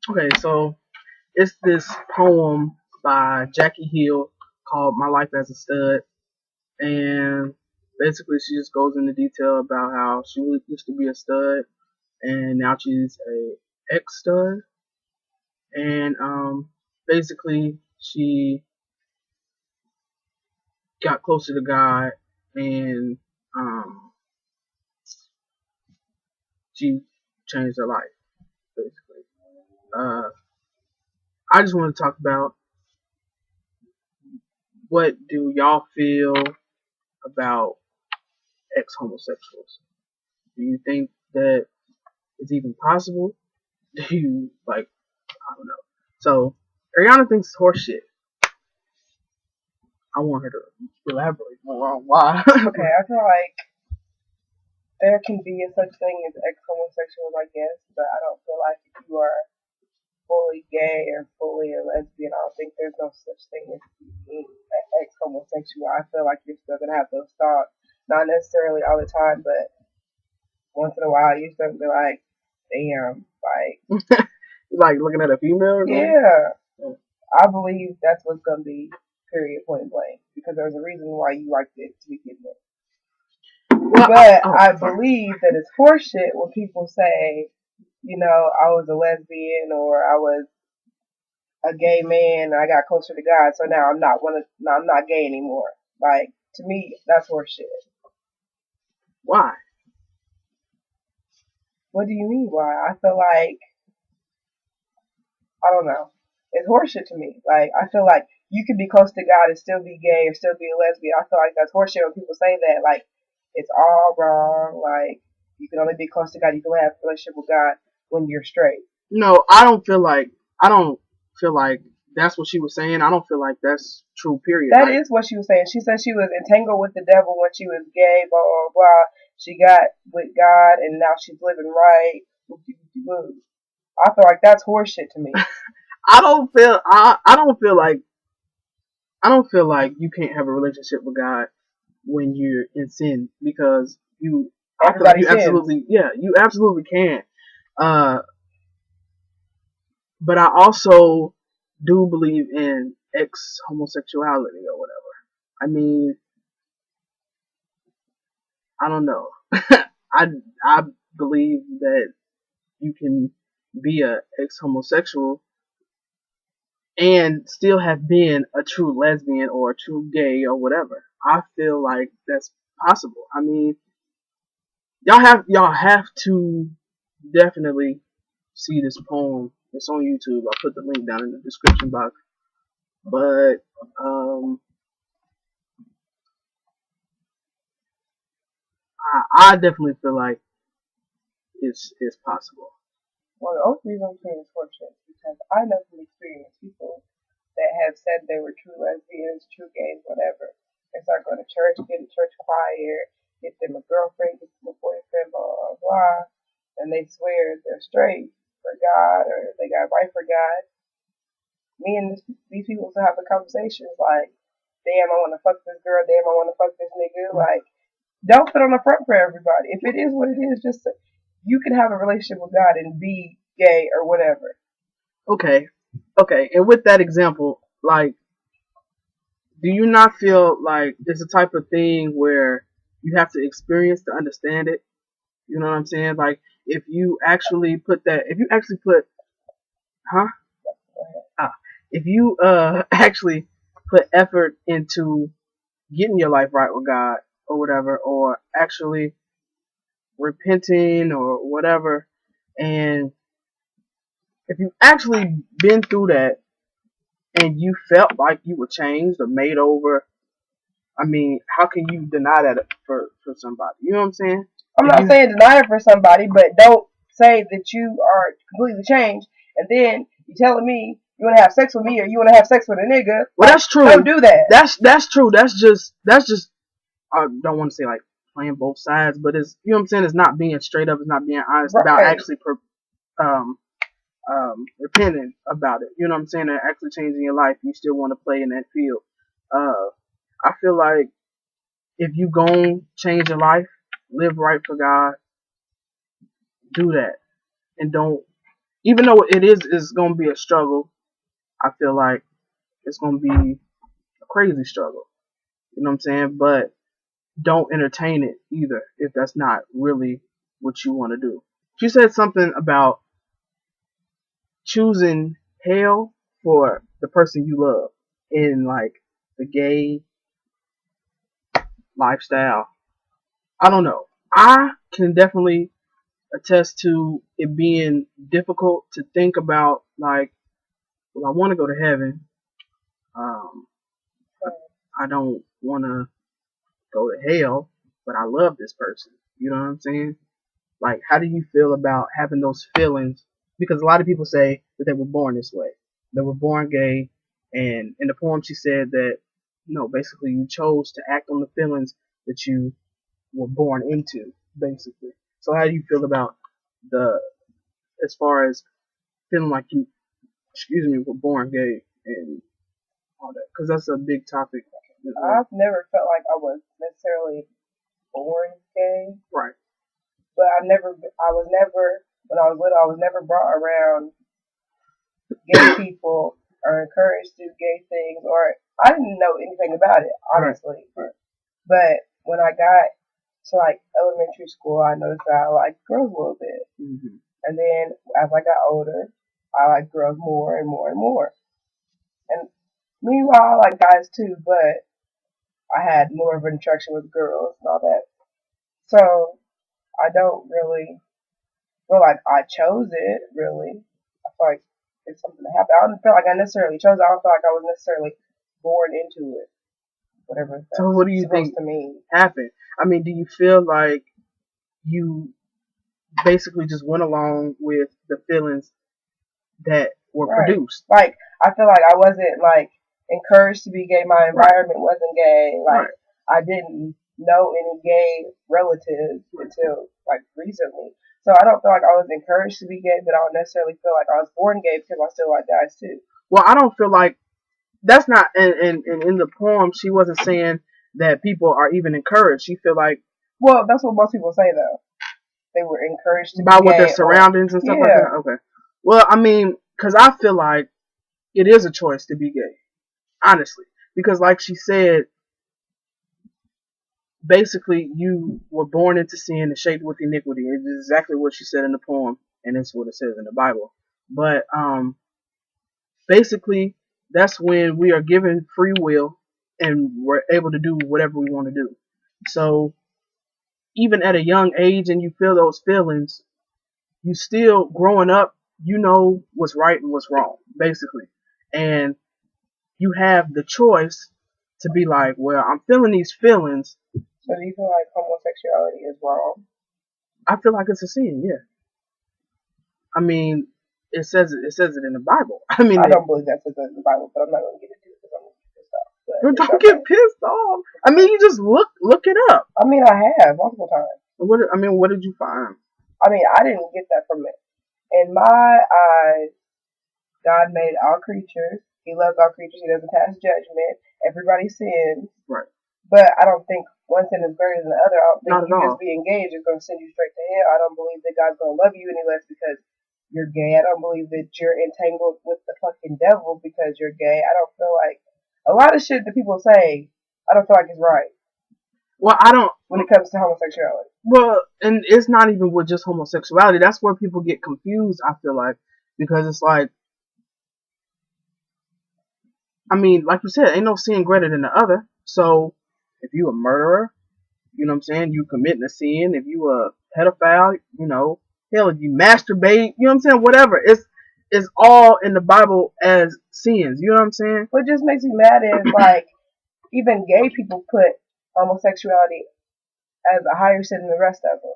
Okay, so it's this poem by Jackie Hill called "My Life as a Stud," and basically she just goes into detail about how she used to be a stud and now she's a ex stud, and basically she got closer to God, and um, she changed her life basically. Uh, I just want to talk about what do y'all feel about ex homosexuals? Do you think that it's even possible? Do you like? I don't know. So Ariana thinks it's horseshit. I want her to elaborate more on why. Okay, I feel like there can be a such thing as ex-homosexual, I guess, but I don't feel like if you are fully gay or fully a lesbian, I don't think there's no such thing as being an ex-homosexual. I feel like you're still gonna have those thoughts, not necessarily all the time, but once in a while you're still gonna be like, damn, like, Like looking at a female or something? yeah. I believe that's what's gonna be. Period. Point blank. Because there's a reason why you liked it to begin with. Well, But I believe that it's horseshit when people say, you know, I was a lesbian or I was a gay man and I got closer to God, so now I'm not gay anymore. Like, to me, that's horseshit. why? What do you mean why? I feel like, I don't know. It's horseshit to me. Like, I feel like you can be close to God and still be gay or still be a lesbian. I feel like that's horseshit when people say that. Like, it's all wrong. Like, you can only be close to God. You can only have a relationship with God when you're straight. No, I don't feel like that's what she was saying. I don't feel like that's true. Period. That Like, is what she was saying. She said she was entangled with the devil when she was gay, blah, blah, blah. She got with God and now she's living right. I feel like that's horseshit to me. I don't feel like you can't have a relationship with God when you're in sin because I feel like Everybody sins. you absolutely can. Uh, but I also do believe in ex homosexuality or whatever. I mean, I don't know. I believe that you can be a ex homosexual and still have been a true lesbian or a true gay or whatever. I feel like that's possible. I mean, y'all have to definitely see this poem. It's on YouTube. I'll put the link down in the description box. But um, I definitely feel like it's possible. Well, the only reason I'm saying it's horseshit is because I know from experience people that have said they were true lesbians, true gays, whatever. They start going to church, get in church choir, get them a girlfriend, get them a boyfriend, blah, blah, blah. And they swear they're straight for God or they got right for God. Me and these people still have the conversations like, damn, I want to fuck this girl, damn, I want to fuck this nigga. Like, don't put on the front for everybody. If it is what it is, just you can have a relationship with God and be gay or whatever. Okay, okay. And with that example, like, do you not feel like it's a type of thing where you have to experience to understand it? You know what I'm saying? Like, if you actually put, huh? Ah, if you actually put effort into getting your life right with God or whatever, or actually repenting or whatever, and if you actually been through that and you felt like you were changed or made over, I mean, how can you deny that for somebody? You know what I'm saying? I'm If not you saying deny it for somebody, but don't say that you are completely changed and then you telling me you want to have sex with me or you want to have sex with a nigga. well, that's true. Don't do that. That's true. That's just I don't want to say like playing both sides, but it's, you know what I'm saying. It's not being straight up. It's not being honest about Right. actually um repenting about it. You know what I'm saying? And actually changing your life. You still want to play in that field. I feel like if you gon' change your life, live right for God, do that, and don't. Even though it's gonna be a struggle, I feel like it's gonna be a crazy struggle. You know what I'm saying? But don't entertain it either if that's not really what you want to do. She said something about choosing hell for the person you love in like the gay lifestyle. I don't know. I can definitely attest to it being difficult to think about like, well, I want to go to heaven. Um, I don't want to go to hell, but I love this person. You know what I'm saying? Like, how do you feel about having those feelings? Because a lot of people say that they were born this way. They were born gay. And in the poem, she said that, no, basically you chose to act on the feelings that you were born into, basically. So how do you feel about the, as far as feeling like you, excuse me, were born gay and all that? Because that's a big topic. I've never felt like I was necessarily born gay. Right. But I was never, when I was little, I was never brought around gay people or encouraged to do gay things, or I didn't know anything about it, honestly. Right. But when I got to like elementary school, I noticed that I liked girls a little bit. Mm-hmm. And then as I got older, I liked girls more and more and more. And meanwhile, I like guys too, but I had more of an attraction with girls and all that. So I don't really feel like I chose it, really. I feel like it's something that happened. I don't feel like I necessarily chose it. I don't feel like I was necessarily born into it, whatever that's So what do you supposed think to mean. happened? I mean, do you feel like you basically just went along with the feelings that were produced? Like, I feel like I wasn't, like, encouraged to be gay. My environment wasn't gay. Like, I didn't know any gay relatives until, like, recently. So I don't feel like I was encouraged to be gay, but I don't necessarily feel like I was born gay because I still like guys, too. Well, I don't feel like that's not, and in the poem, she wasn't saying that people are even encouraged. She feel like, well, that's what most people say, though. They were encouraged to by be what gay their surroundings and stuff like yeah. that. Okay. Well, I mean, because I feel like it is a choice to be gay, honestly. Because like she said, basically you were born into sin and shaped with iniquity. It's exactly what she said in the poem, and it's what it says in the Bible. But basically, that's when we are given free will and we're able to do whatever we want to do. So even at a young age and you feel those feelings, you still growing up, you know what's right and what's wrong, basically. And you have the choice to be like, well, I'm feeling these feelings. So do you feel like homosexuality is wrong? I feel like it's a sin, yeah. I mean, it says it in the Bible. I mean, I don't believe that says in the Bible, but I'm not going to get into it because I'm going to get pissed off. Don't get pissed off. I mean, you just look it up. I mean, I have multiple times. What did you find? I mean, I didn't get that from it. In my eyes, God made all creatures. He loves all creatures. He doesn't pass judgment. Everybody sins. Right. But I don't think one sin is greater than the other. I don't think Not at you all. just being gay is going to send you straight to hell. I don't believe that God's going to love you any less because you're gay. I don't believe that you're entangled with the fucking devil because you're gay. I don't feel like a lot of shit that people say, I don't feel like it's right. Well, I don't. When it comes to homosexuality. Well, and it's not even with just homosexuality. That's where people get confused, I feel like. Because it's like, I mean, like you said, ain't no sin greater than the other. So, if you a murderer, you know what I'm saying, you committing a sin. If you a pedophile, you know, hell, if you masturbate, you know what I'm saying, whatever. It's all in the Bible as sins. You know what I'm saying? What just makes me mad is, like, even gay people put homosexuality as a higher sin than the rest of them.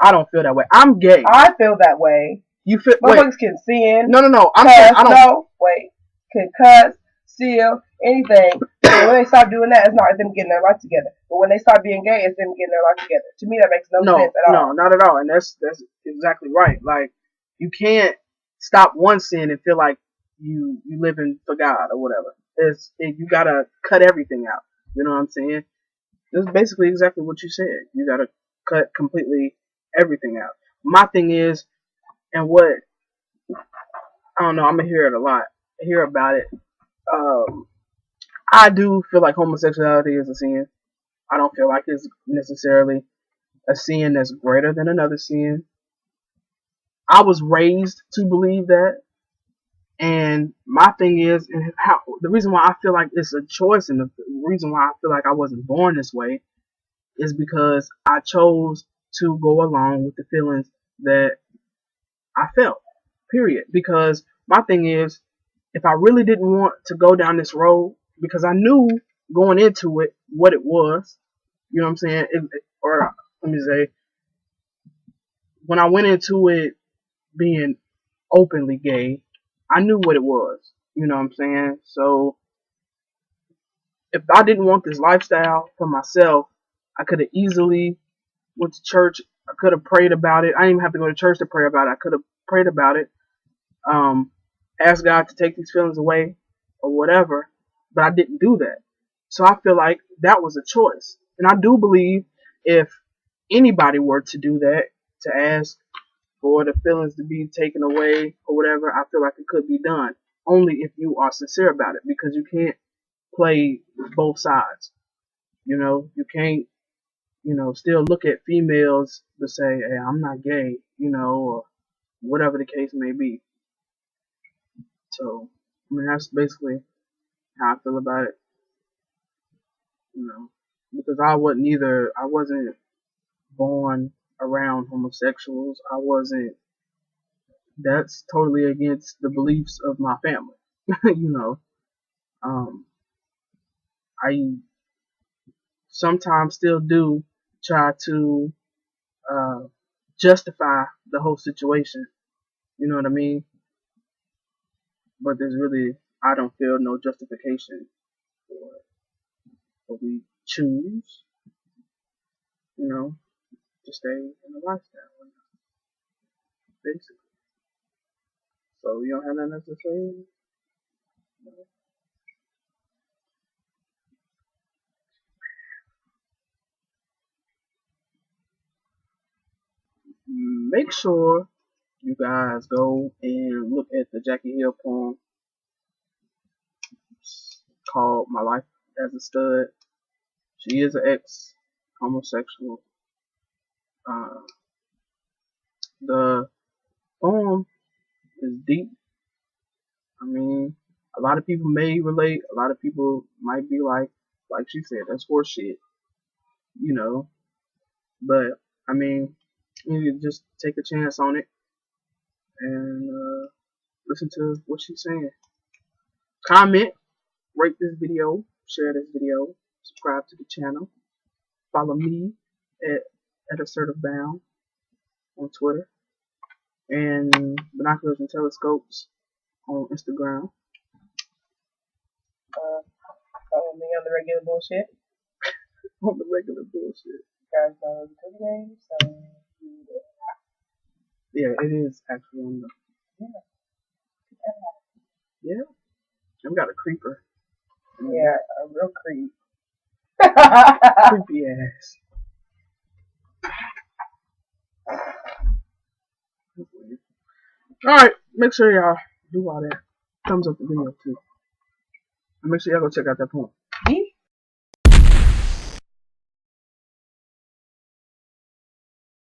I don't feel that way. I'm gay. I feel that way. You feel? Motherfuckers can sin. No. I'm cuss, saying I don't. No, wait. Can cuss, steal, anything. So when they stop doing that, it's not them getting their life together. But when they start being gay, it's them getting their life together. To me, that makes no sense at all. No, not at all. And that's exactly right. Like, you can't stop one sin and feel like you living for God or whatever. You gotta cut everything out. You know what I'm saying? That's basically exactly what you said. You gotta cut completely everything out. My thing is, and what I don't know, I'm gonna hear it a lot. Hear about it. I do feel like homosexuality is a sin. I don't feel like it's necessarily a sin that's greater than another sin. I was raised to believe that, and my thing is, and how the reason why I feel like it's a choice, and the reason why I feel like I wasn't born this way, is because I chose to go along with the feelings that I felt. Period. Because my thing is, if I really didn't want to go down this road, because I knew going into it what it was, you know what I'm saying? Or let me say, when I went into it being openly gay, I knew what it was. You know what I'm saying? So if I didn't want this lifestyle for myself, I could have easily went to church. I could have prayed about it. I didn't even have to go to church to pray about it. I could have prayed about it. Asked God to take these feelings away or whatever. But I didn't do that. So I feel like that was a choice. And I do believe if anybody were to do that, to ask for the feelings to be taken away or whatever, I feel like it could be done. Only if you are sincere about it, because you can't play both sides. You know, you can't, still look at females to say, hey, I'm not gay, or whatever the case may be. So, I mean, that's basically how I feel about it, because I wasn't born around homosexuals. That's totally against the beliefs of my family. Um, I sometimes still do try to uh, justify the whole situation. You know what I mean? But I don't feel no justification for it. But we choose, to stay in the lifestyle, basically. So you don't have nothing else to say? Make sure you guys go and look at the Jackie Hill poem called My Life as a Stud. She is an ex-homosexual. Uh, the poem is deep. I mean, a lot of people may relate. A lot of people might be like she said, that's horse shit, you know. But, I mean, you can just take a chance on it and listen to what she's saying. Comment, rate this video, share this video, subscribe to the channel, follow me at Assertive Bound on Twitter, and Binoculars and Telescopes on Instagram. Follow me on the regular bullshit. On the regular bullshit. Guys know the game, so yeah, it is actually on the. Yeah. I've got a creeper. Yeah, a real creep. Creepy ass. Alright, make sure y'all do all that. Thumbs up the video too. And make sure y'all go check out that poem.